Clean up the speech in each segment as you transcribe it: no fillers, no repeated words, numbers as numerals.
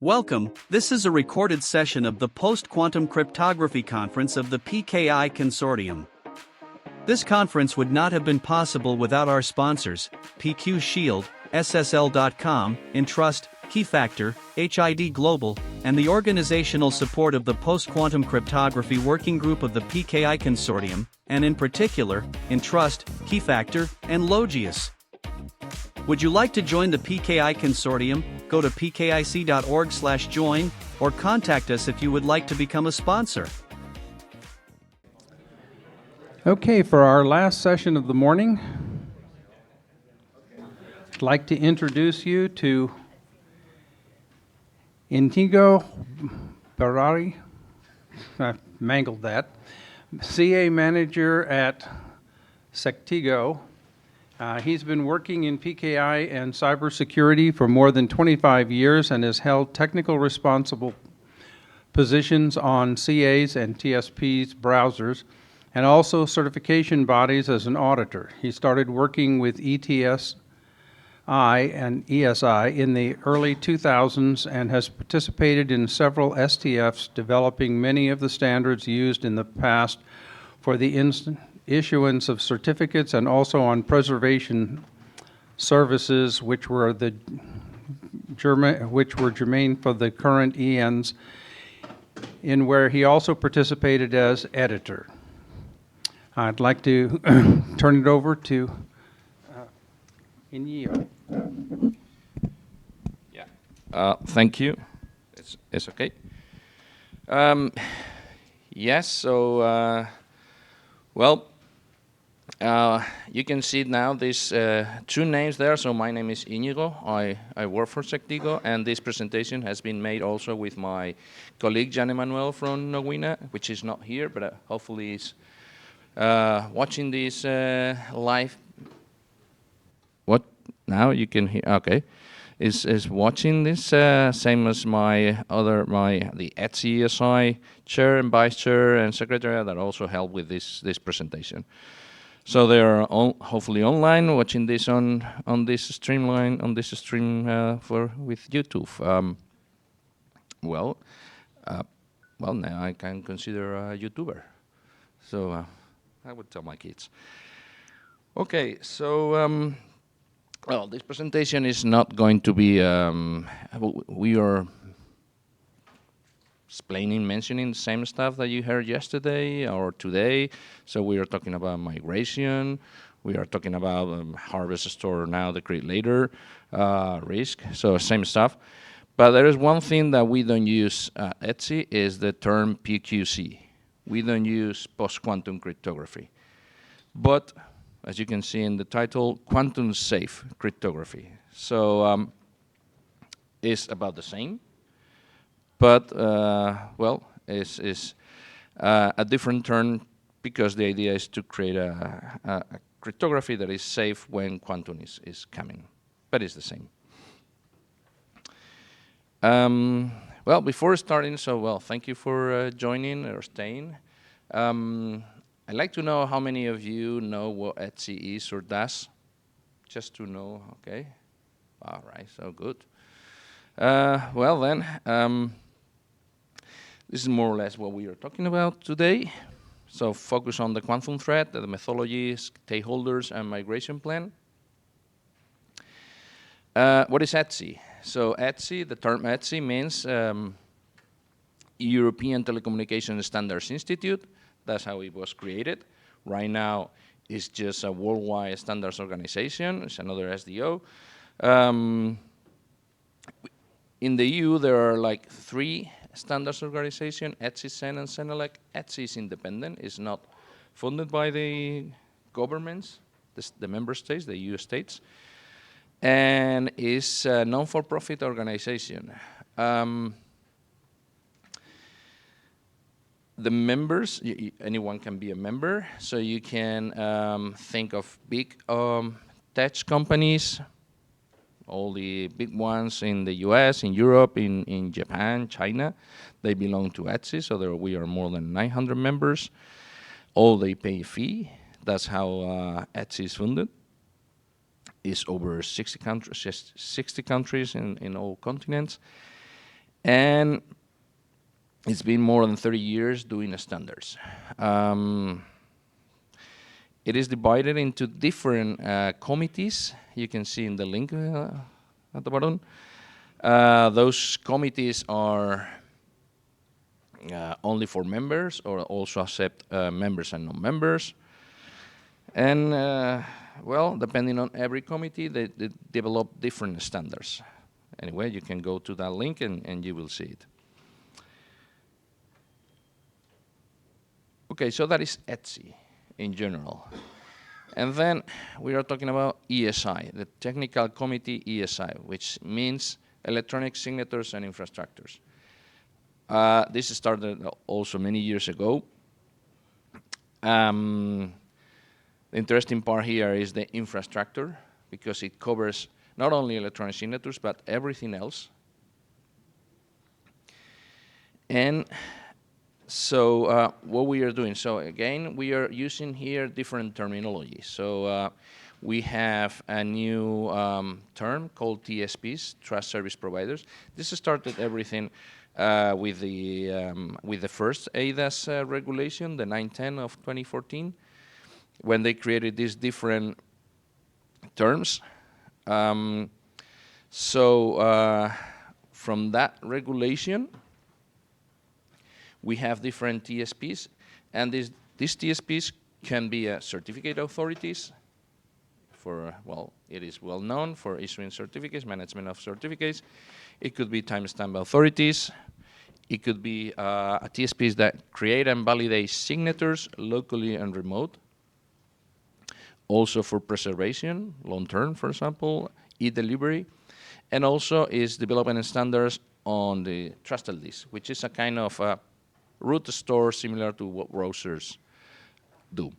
Welcome, this is a recorded session of the Post-Quantum Cryptography Conference of the PKI Consortium. This conference would not have been possible without our sponsors, PQ Shield, SSL.com, Entrust, Keyfactor, HID Global, and the organizational support of the Post-Quantum Cryptography Working Group of the PKI Consortium, and in particular, Entrust, Keyfactor, and Logius. Would you like to join the PKI Consortium? Go to pkic.org/join, or contact us if you would like to become a sponsor. Okay, for our last session of the morning, I'd like to introduce you to Inigo Barari, I mangled that, CA Manager at Sectigo. He's been working in PKI and cybersecurity for more than 25 years and has held technical responsible positions on CAs and TSPs browsers, and also certification bodies as an auditor. He started working with ETSI and ESI in the early 2000s and has participated in several STFs, developing many of the standards used in the past for the issuance of certificates and also on preservation services, which were germane for the current ENs, in where he also participated as editor. I'd like to turn it over to Inigo. Yeah. Thank you. It's okay. Yes. So, you can see now these two names there. So my name is Inigo. I work for Sectigo, and this presentation has been made also with my colleague Jan Emanuel from Nowina, which is not here, but hopefully is watching this live. What now? You can hear? Okay, is watching this same as the ETSI ESI chair and vice chair and secretary that also helped with this presentation. So they are all hopefully online watching this on this stream with YouTube. Now I can consider a YouTuber. So I would tell my kids. Okay, so this presentation is not going to be. We are mentioning the same stuff that you heard yesterday or today. So we are talking about migration. We are talking about harvest, store now, decrypt later, risk. So same stuff. But there is one thing that we don't use at ETSI is the term PQC. We don't use post-quantum cryptography. But as you can see in the title, Quantum-Safe Cryptography. So it's about the same. But, it's a different term because the idea is to create a cryptography that is safe when quantum is coming. But it's the same. Before starting, thank you for joining or staying. I'd like to know how many of you know what ETSI is or does. Just to know, okay? All right, so good. This is more or less what we are talking about today. So focus on the quantum threat, the methodology, stakeholders, and migration plan. What is ETSI? So ETSI, the term ETSI means European Telecommunication Standards Institute. That's how it was created. Right now, it's just a worldwide standards organization. It's another SDO. In the EU, there are like 3 standards organizations, ETSI, CEN, and CENELEC. ETSI is independent. It's not funded by the governments, the member states, the EU states, and is a non-for-profit organization. The members, anyone can be a member, so you can think of big tech companies, all the big ones in the US, in Europe, in Japan, China. They belong to ETSI, so we are more than 900 members. All they pay a fee. That's how ETSI is funded. It's over 60 countries in all continents. And it's been more than 30 years doing standards. It is divided into different committees. You can see in the link at the bottom. Those committees are only for members, or also accept members and non-members. And well, depending on every committee, they develop different standards. Anyway, you can go to that link and you will see it. Okay, so that is ETSI in general. And then we are talking about ESI, the Technical Committee ESI, which means Electronic Signatures and Infrastructures. This started also many years ago. The interesting part here is the infrastructure, because it covers not only electronic signatures, but everything else. And so what we are doing, so again, we are using here different terminology. So we have a new term called TSPs, Trust Service Providers. This started everything with the first EIDAS regulation, the 910 of 2014, when they created these different terms. From that regulation, we have different TSPs, and these TSPs can be certificate authorities for, well, it is well known for issuing certificates, management of certificates. It could be timestamp authorities. It could be TSPs that create and validate signatures locally and remote. Also for preservation, long-term, for example, e-delivery, and also is developing standards on the trusted list, which is a kind of root store similar to what browsers do.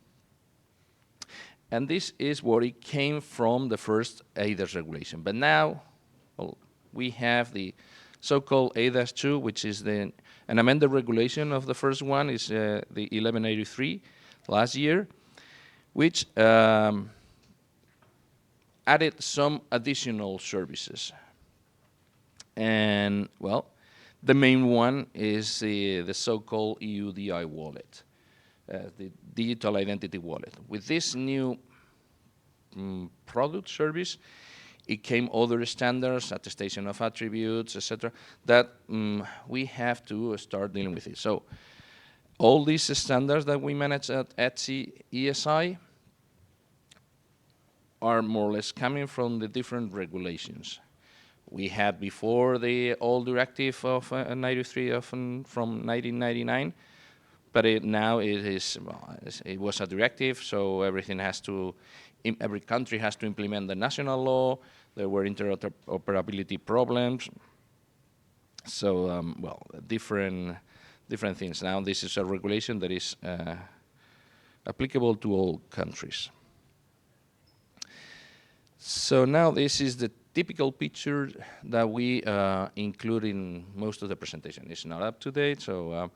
And this is what it came from the first EIDAS regulation. But now, well, we have the so-called EIDAS 2, which is an amended regulation of the first one, is the 1183 last year, which added some additional services. And, well, the main one is the so-called EUDI wallet, the digital identity wallet. With this new product service, it came other standards, attestation of attributes, etc., that we have to start dealing with it. So all these standards that we manage at ETSI ESI are more or less coming from the different regulations. We had before the old directive of 93 from 1999, but now it was a directive, so everything has to, every country has to implement the national law. There were interoperability problems. So, well, different things. Now this is a regulation that is applicable to all countries. So now this is the typical picture that we include in most of the presentation. It's not up to date, so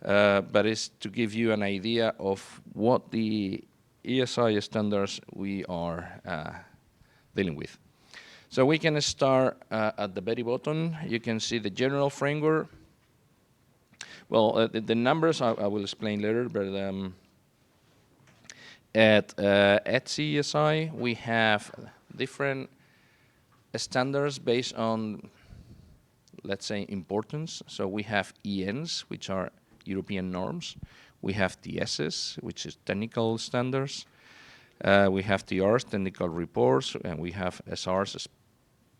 but it's to give you an idea of what the ESI standards we are dealing with. So we can start at the very bottom. You can see the general framework. Well, the numbers I will explain later, but at ETSI ESI we have different standards based on, let's say, importance. So we have ENs, which are European norms. We have TSs, which is technical standards. We have TRs, technical reports, and we have SRs,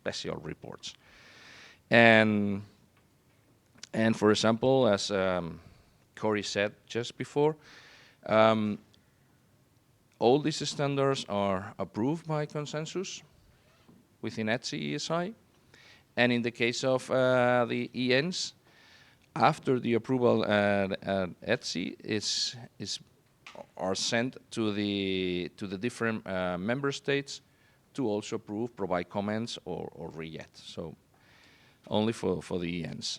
special reports. And for example, as Corey said just before, all these standards are approved by consensus within ETSI ESI. And in the case of the ENs, after the approval at ETSI are sent to the different member states to also approve, provide comments, or reject. So only for the ENs.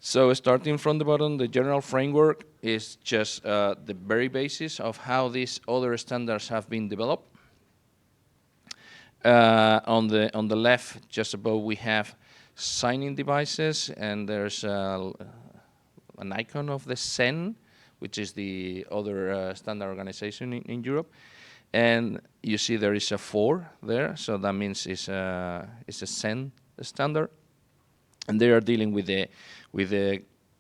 So starting from the bottom, the general framework is just the very basis of how these other standards have been developed. On the left, just above, we have signing devices, and there's an icon of the CEN, which is the other standard organization in Europe. And you see there is a 4 there, so that means it's a CEN standard. And they are dealing with the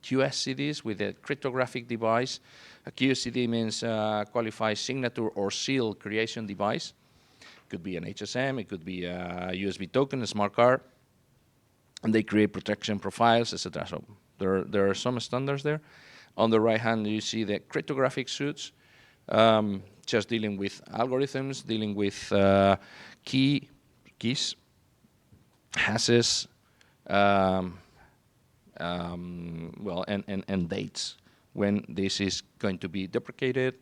QSCDs, with the cryptographic device. A QSCD means qualified signature or seal creation device. It could be an HSM, it could be a USB token, a smart card, and they create protection profiles, etc. So there are some standards there. On the right hand, you see the cryptographic suites, just dealing with algorithms, dealing with keys, hashes, well, and dates when this is going to be deprecated,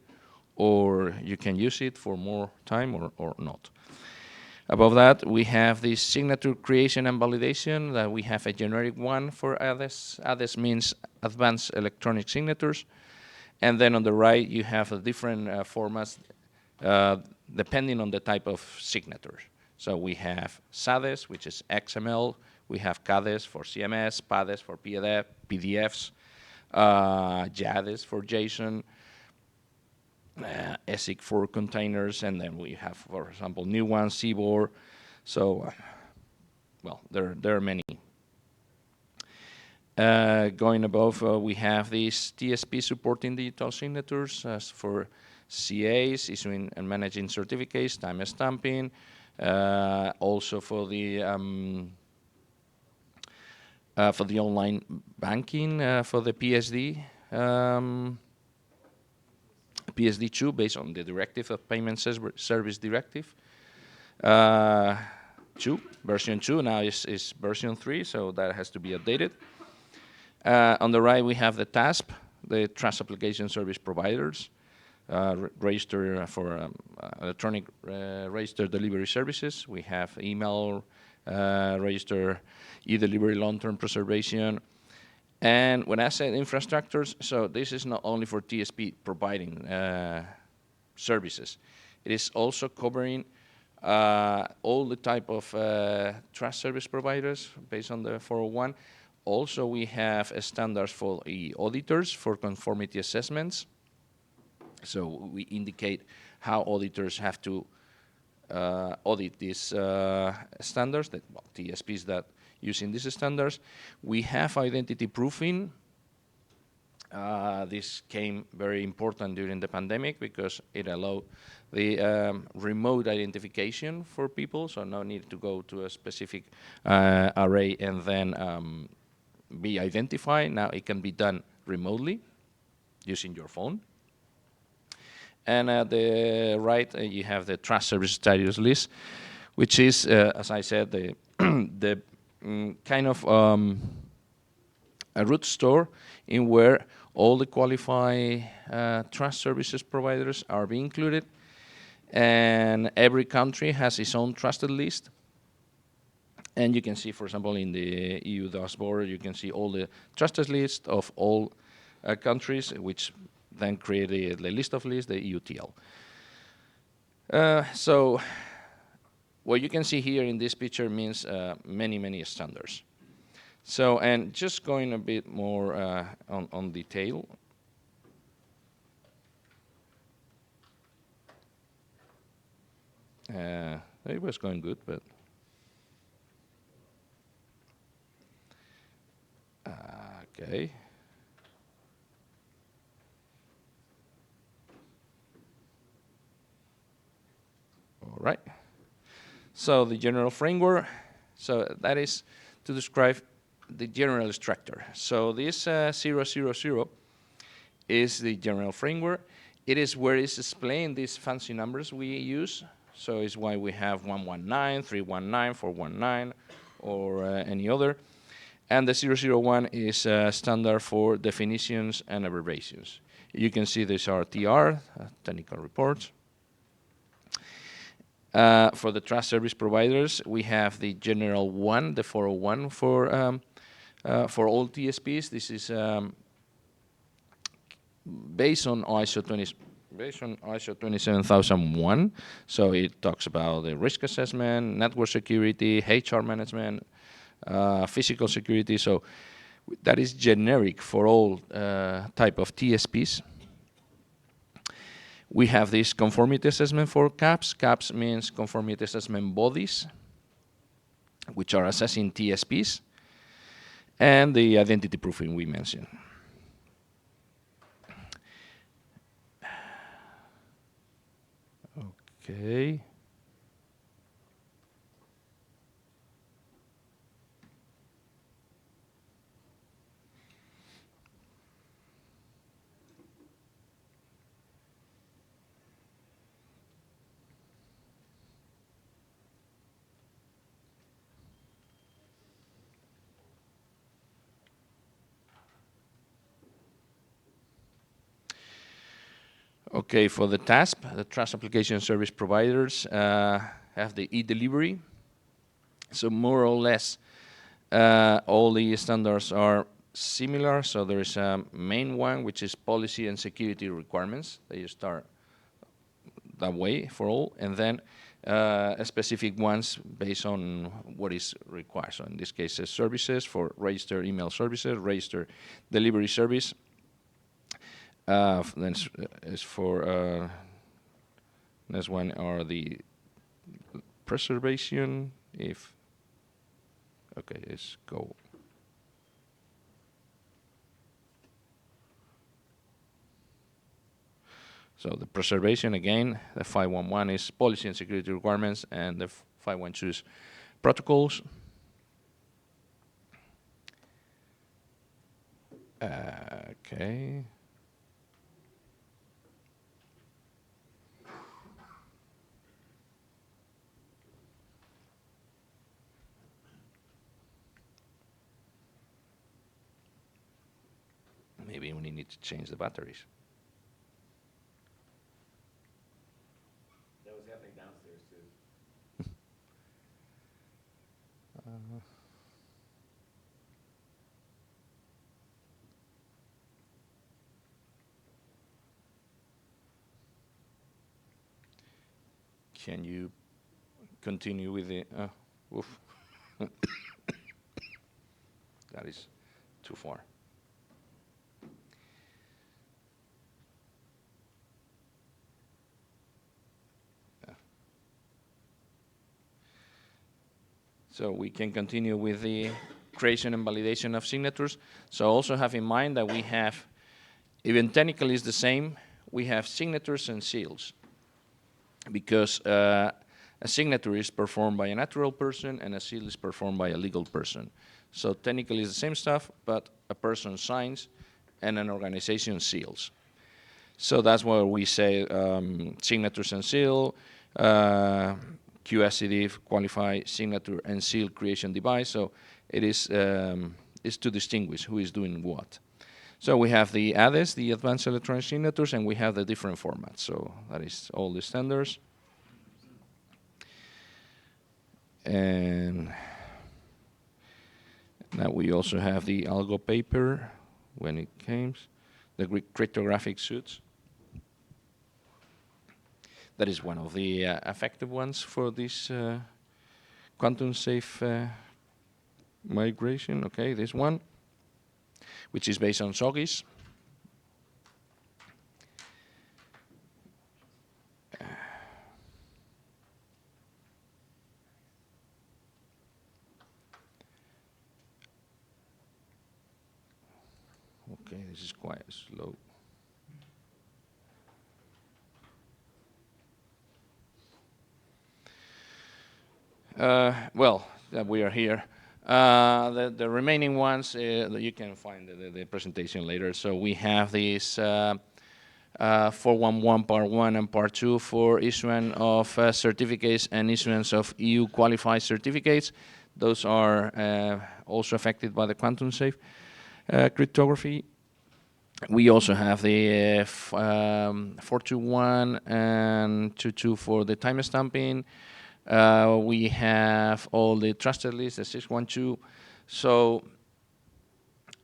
or you can use it for more time or not. Above that, we have the signature creation and validation, that we have a generic one for ADES. ADES means Advanced Electronic Signatures. And then on the right, you have different formats depending on the type of signatures. So we have SADES, which is XML. We have CADES for CMS, PADES for PDFs, JADES for JSON, ESIC for containers, and then we have, for example, new ones, CBOR. So, well, there are many. Going above, we have these TSP supporting digital signatures for CAs, issuing and managing certificates, time stamping, also for the online banking, for the PSD. PSD2 based on the directive of Payment Service Directive. Version 2 now is version 3, so that has to be updated. On the right, we have the TASP, the Trust Application Service Providers, register for electronic register delivery services. We have email register, e-delivery, long-term preservation. And when I said infrastructures, so this is not only for TSP providing services. It is also covering all the type of trust service providers based on the 401. Also, we have standards for the auditors for conformity assessments. So we indicate how auditors have to audit these standards, TSPs that using these standards. We have identity proofing. This came very important during the pandemic because it allowed the remote identification for people, so no need to go to a specific array and then be identified. Now it can be done remotely using your phone. And at the right, you have the trust service status list, which is, as I said, the kind of a root store in where all the qualified trust services providers are being included, and every country has its own trusted list. And you can see, for example, in the EU dashboard, you can see all the trusted list of all countries, which then create the list of lists, the EUTL. So what you can see here in this picture means many standards. So, and just going a bit more on detail. It was going good, but okay. All right. So the general framework, so that is to describe the general structure. So this 000 is the general framework. It is where it's displaying these fancy numbers we use. So it's why we have 119, 319, 419, or any other. And the 001 is standard for definitions and abbreviations. You can see these are TR, technical reports. For the trust service providers, we have the general one, the 401 for all TSPs. This is based on ISO based on ISO 27001. So it talks about the risk assessment, network security, HR management, physical security. So that is generic for all type of TSPs. We have this conformity assessment for CAPs. CAPs means conformity assessment bodies, which are assessing TSPs, and the identity proofing we mentioned. Okay. Okay, for the TASP, the Trust Application Service Providers have the e-delivery. So more or less, all the standards are similar. So there is a main one, which is policy and security requirements. They start that way for all, and then specific ones based on what is required. So in this case, services for registered email services, registered delivery service. Then as for next one are the preservation. If okay, let's go. So the preservation again, the 511 is policy and security requirements, and the 512 is protocols. Okay. Maybe we need to change the batteries. That was happening downstairs too. Can you continue with the? Oof. That is too far. So we can continue with the creation and validation of signatures. So also have in mind that we have, even technically it's the same, we have signatures and seals. Because a signature is performed by a natural person and a seal is performed by a legal person. So technically it's the same stuff, but a person signs and an organization seals. So that's why we say signatures and seal, QSCD, qualify signature and seal creation device. So it is to distinguish who is doing what. So we have the ADES, the advanced electronic signatures, and we have the different formats. So that is all the standards. And now we also have the algo paper when it comes, the cryptographic suits. That is one of the effective ones for this quantum-safe migration. Okay, this one, which is based on SOGIS. Okay, this is quite slow. Well, we are here. The remaining ones, you can find the presentation later. So we have these 411 Part 1 and Part 2 for issuance of certificates and issuance of EU qualified certificates. Those are also affected by the quantum-safe cryptography. We also have the 421 and 22 for the time stamping. We have all the trusted lists, the 612. So,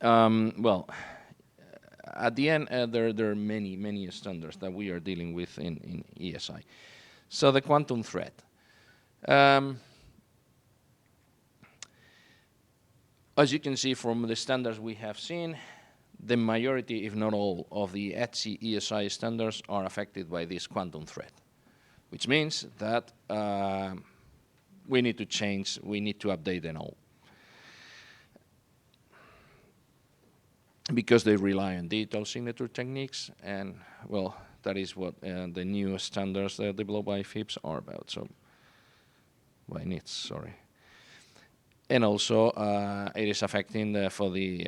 well, at the end, there are many standards that we are dealing with in ESI. So the quantum threat. As you can see from the standards we have seen, the majority, if not all, of the ETSI ESI standards are affected by this quantum threat, which means that we need to change, we need to update them all. Because they rely on digital signature techniques, and well, that is what the new standards developed by FIPS are about. So, by NITS, sorry. And also, it is affecting for the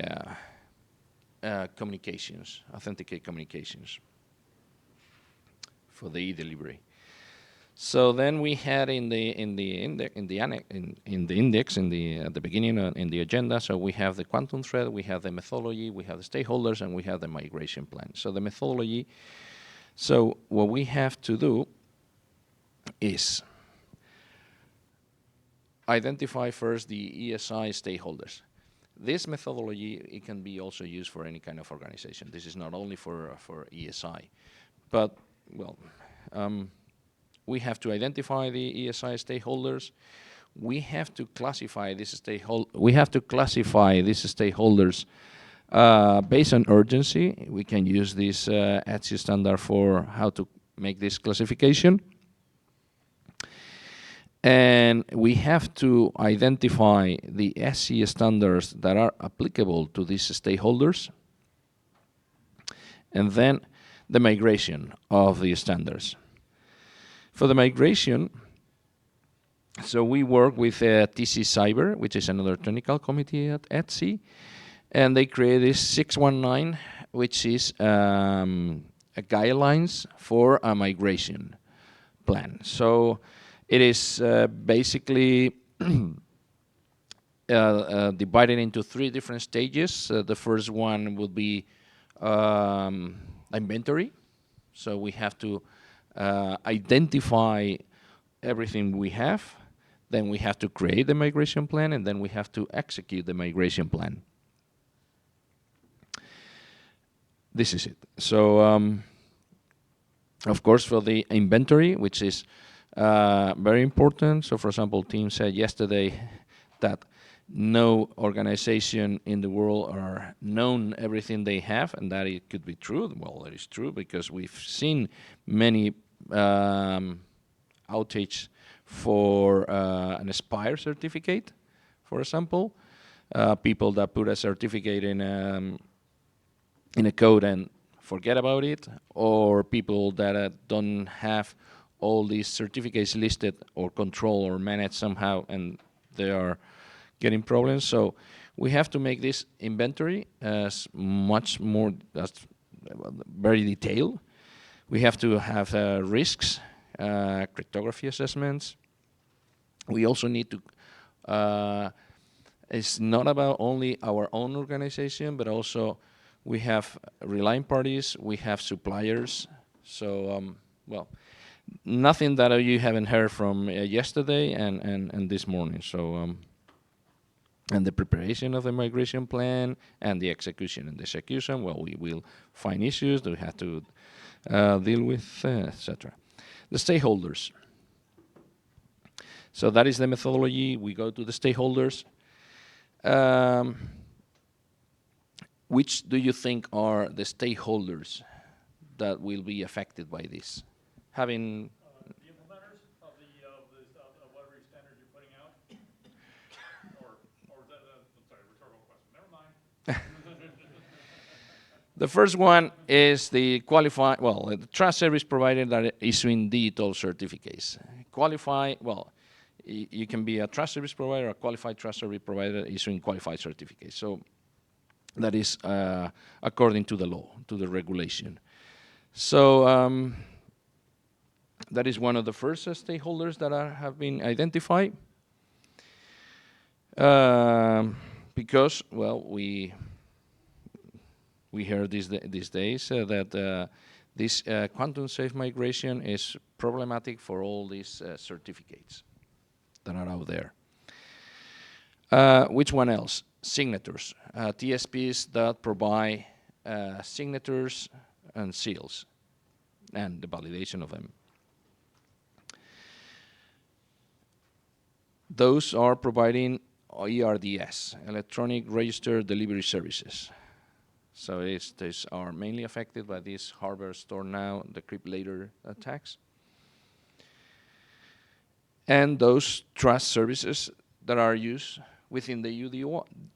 communications, authenticate communications for the e-delivery. So then we had at the beginning in the agenda. So we have the quantum threat, we have the methodology, we have the stakeholders, and we have the migration plan. So the methodology. So what we have to do is identify first the ESI stakeholders. This methodology, it can be also used for any kind of organization. This is not only for ESI, but well. We have to identify the ESI stakeholders. We have to classify these stakeholders based on urgency. We can use this ETSI standard for how to make this classification. And we have to identify the SE standards that are applicable to these stakeholders. And then the migration of the standards. For the migration, so we work with TC Cyber, which is another technical committee at ETSI, and they create this 619, which is a guidelines for a migration plan. So it is basically divided into 3 different stages. The first one will be inventory. So we have to identify everything we have, then we have to create the migration plan, and then we have to execute the migration plan. This is it. So, of course, for the inventory, which is very important. So, for example, Tim said yesterday that no organization in the world are known everything they have, and that it could be true. Well, that is true because we've seen many outage for an expired certificate, for example. People that put a certificate in a code and forget about it, or people that don't have all these certificates listed or controlled or managed somehow, and they are getting problems. So we have to make this inventory as much more, very detailed. We have to have risks, cryptography assessments. We also need to, it's not about only our own organization, but also we have relying parties, we have suppliers. So, well, nothing that you haven't heard from yesterday and this morning. So, and the preparation of the migration plan and the execution. And the execution, well, we will find issues that we have to deal with, etc. The stakeholders. So that is the methodology. We go to the stakeholders. Which do you think are the stakeholders that will be affected by this? Having the implementers of whatever standard you're putting out, or is that I'm sorry, rhetorical question? Never mind. The first one is the qualified, well, the trust service provider that are issuing digital certificates. Well, you can be a trust service provider, a qualified trust service provider issuing qualified certificates. So that is according to the law, to the regulation. So that is one of the first stakeholders that have been identified. Because, well, we heard these days that this quantum-safe migration is problematic for all these certificates that are out there. Which one else? Signatures. TSPs that provide signatures and seals, and the validation of them. Those are providing ERDS, Electronic Register Delivery Services. So these are mainly affected by this hardware store now, decrypt later attacks. And those trust services that are used within the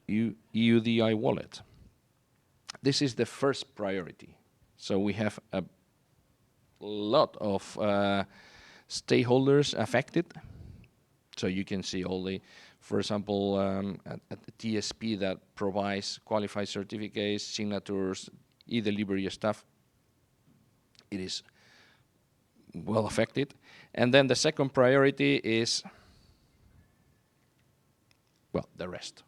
UDI wallet. This is the first priority. So we have a lot of stakeholders affected. So you can see all the, for example, at the TSP that provides qualified certificates, signatures, e-delivery stuff. It is well affected. And then the second priority is, well, the rest.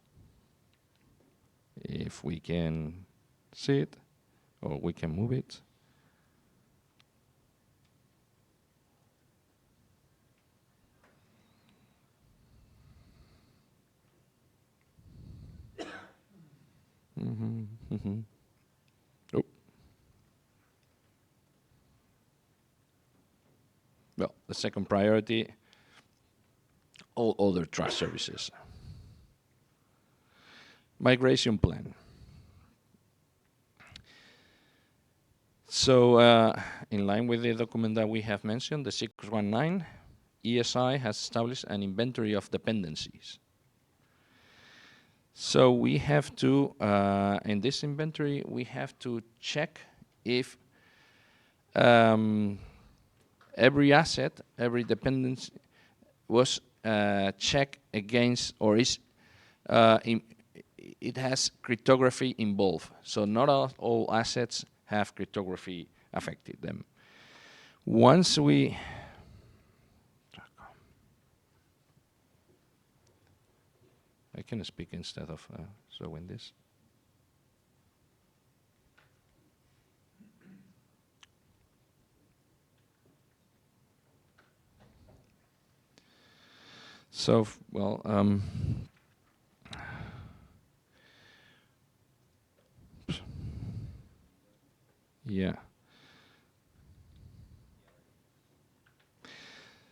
If we can see it, or we can move it. Oh. Well, the second priority, all other trust services. Migration plan. So, in line with the document that we have mentioned, the 619, ESI has established an inventory of dependencies. So we have to, in this inventory, we have to check if every asset, every dependency was checked against, or is, it has cryptography involved. So not all assets have cryptography affected them. Once we, I can speak instead of showing this. So, well, yeah.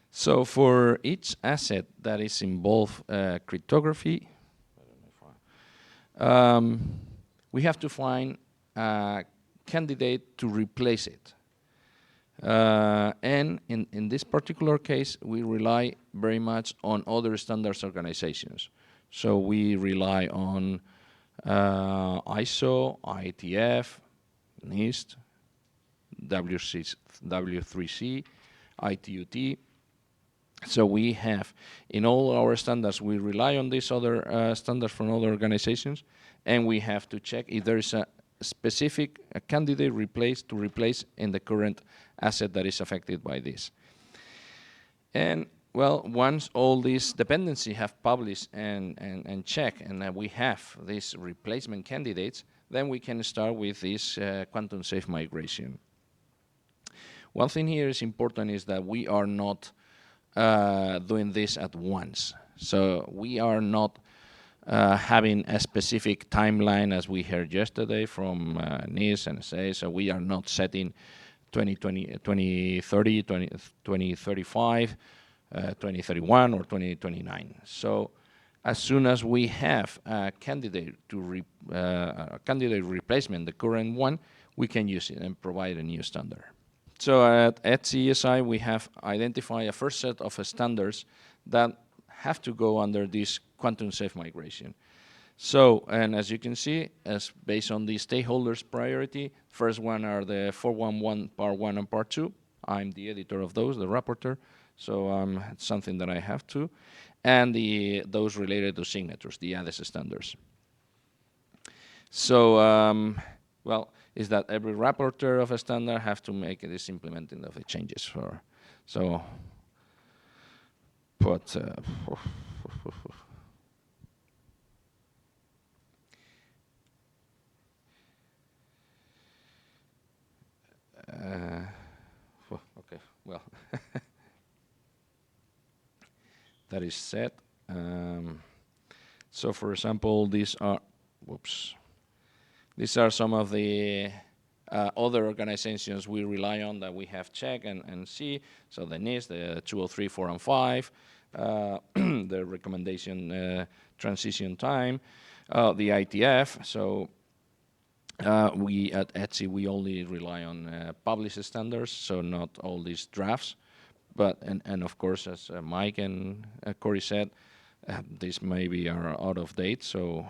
So for each asset that is involved cryptography, we have to find a candidate to replace it. And in this particular case, we rely very much on other standards organizations. So we rely on ISO, IETF, NIST, W3C, ITUT. So we have, in all our standards, we rely on these other standards from other organizations, and we have to check if there is a specific candidate to replace in the current asset that is affected by this. And well, once all these dependencies have published and checked, and we have these replacement candidates, then we can start with this quantum-safe migration. One thing here is important is that we are not doing this at once. So we are not having a specific timeline as we heard yesterday from NIST and SA, so we are not setting 2030, 2035, 2031 or 2029. So as soon as we have a candidate candidate replacement, the current one, we can use it and provide a new standard. So at ETSI ESI, we have identified a first set of standards that have to go under this quantum-safe migration. So, and as you can see, as based on the stakeholders' priority, first one are the 411 Part 1 and Part 2. I'm the editor of those, the rapporteur, so it's something that I have to. And those related to signatures, the ADES standards. So, well, is that every rapporteur of a standard have to make this implementing of the changes for, so, but, okay, well, that is set. So for example, these These are some of the other organizations we rely on that we have checked and see. So the NIST, the 203, 4, and 5, the recommendation transition time, the ITF. So we at ETSI, we only rely on published standards, so not all these drafts. But, and of course, as Mike and Corey said, these maybe are out of date, so,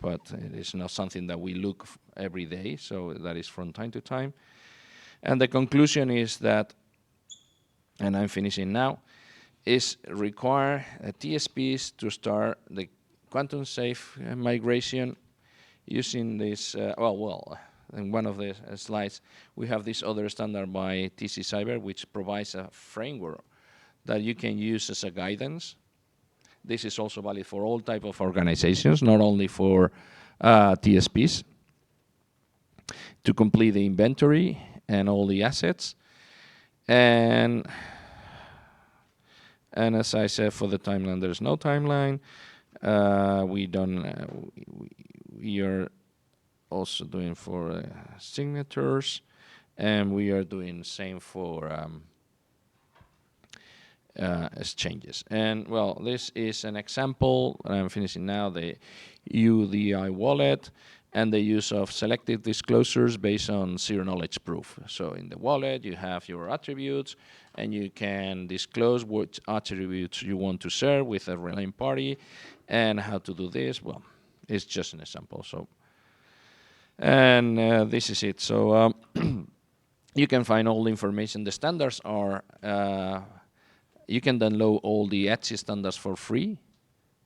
but it is not something that we look every day, so that is from time to time. And the conclusion is that, and I'm finishing now, is require TSPs to start the quantum-safe migration using this, in one of the slides, we have this other standard by TC Cyber, which provides a framework that you can use as a guidance. This is also valid for all type of organizations, not only for TSPs, to complete the inventory and all the assets. And as I said, for the timeline, there's no timeline. We are also doing for signatures, and we are doing same for exchanges. And well, this is an example, and I'm finishing now, the UDI wallet and the use of selective disclosures based on zero knowledge proof. So in the wallet, you have your attributes, and you can disclose which attributes you want to share with a relaying party, and how to do this. Well, it's just an example. So, and this is it. So you can find all the information. The standards are, you can download all the ETSI standards for free.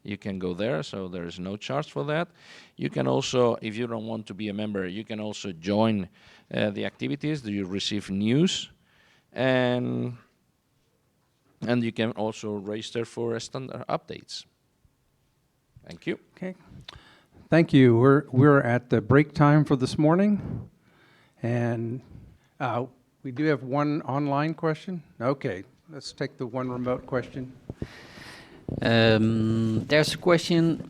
You can go there, so there is no charge for that. You can also, if you don't want to be a member, you can also join the activities. You receive news, and you can also register for standard updates. Thank you. Okay. Thank you. We're at the break time for this morning, and we do have one online question. Okay, let's take the one remote question. There's a question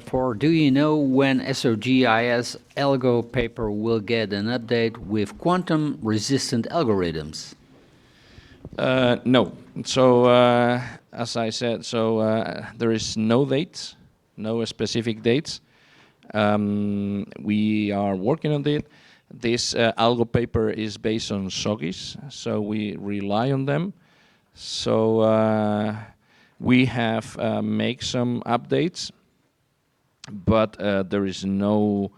for, do you know when SOGIS algo paper will get an update with quantum resistant algorithms? No. So as I said, so there is no dates, no specific dates. We are working on it. This algo paper is based on SOGIS, so we rely on them. So we have made some updates, but there is no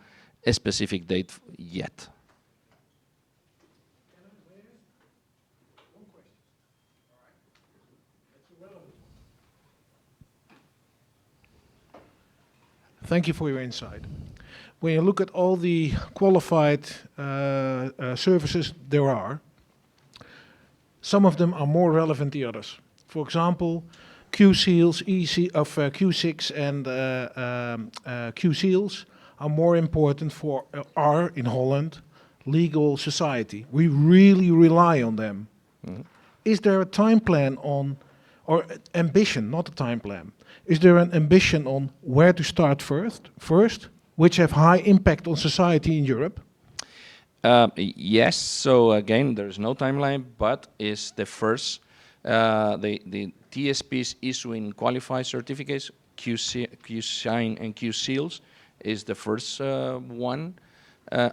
specific date yet. Thank you for your insight. When you look at all the qualified services there are, some of them are more relevant than others. For example, QSeals, Q6 and QSeals are more important for our, in Holland, legal society. We really rely on them. Mm-hmm. Is there a time plan on, or ambition, not a time plan, is there an ambition on where to start first, which have high impact on society in Europe? Yes, so again, there's no timeline, but it's the first, the TSPs issuing qualified certificates, QSign and QSeals, is the first one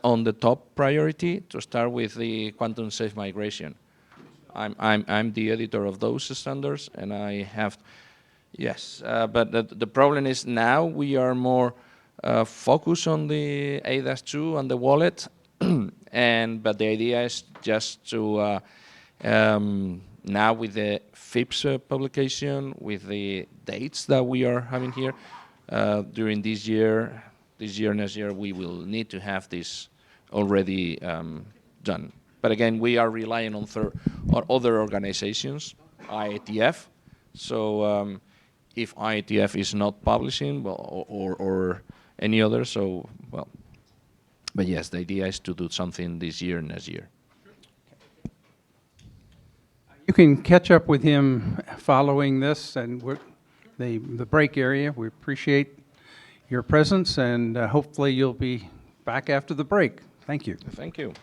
on the top priority to start with the quantum-safe migration. I'm the editor of those standards, and I have, yes, but the problem is now we are more focused on the ADAS2 and the wallet, but the idea is just to now with the FIPS publication, with the dates that we are having here, during this year, next year, we will need to have this already done. But again, we are relying on other organizations, IETF. So if IETF is not publishing, well, or any other, so, well, but yes, the idea is to do something this year, next year. You can catch up with him following this, and the break area. We appreciate your presence, and hopefully you'll be back after the break. Thank you. Thank you.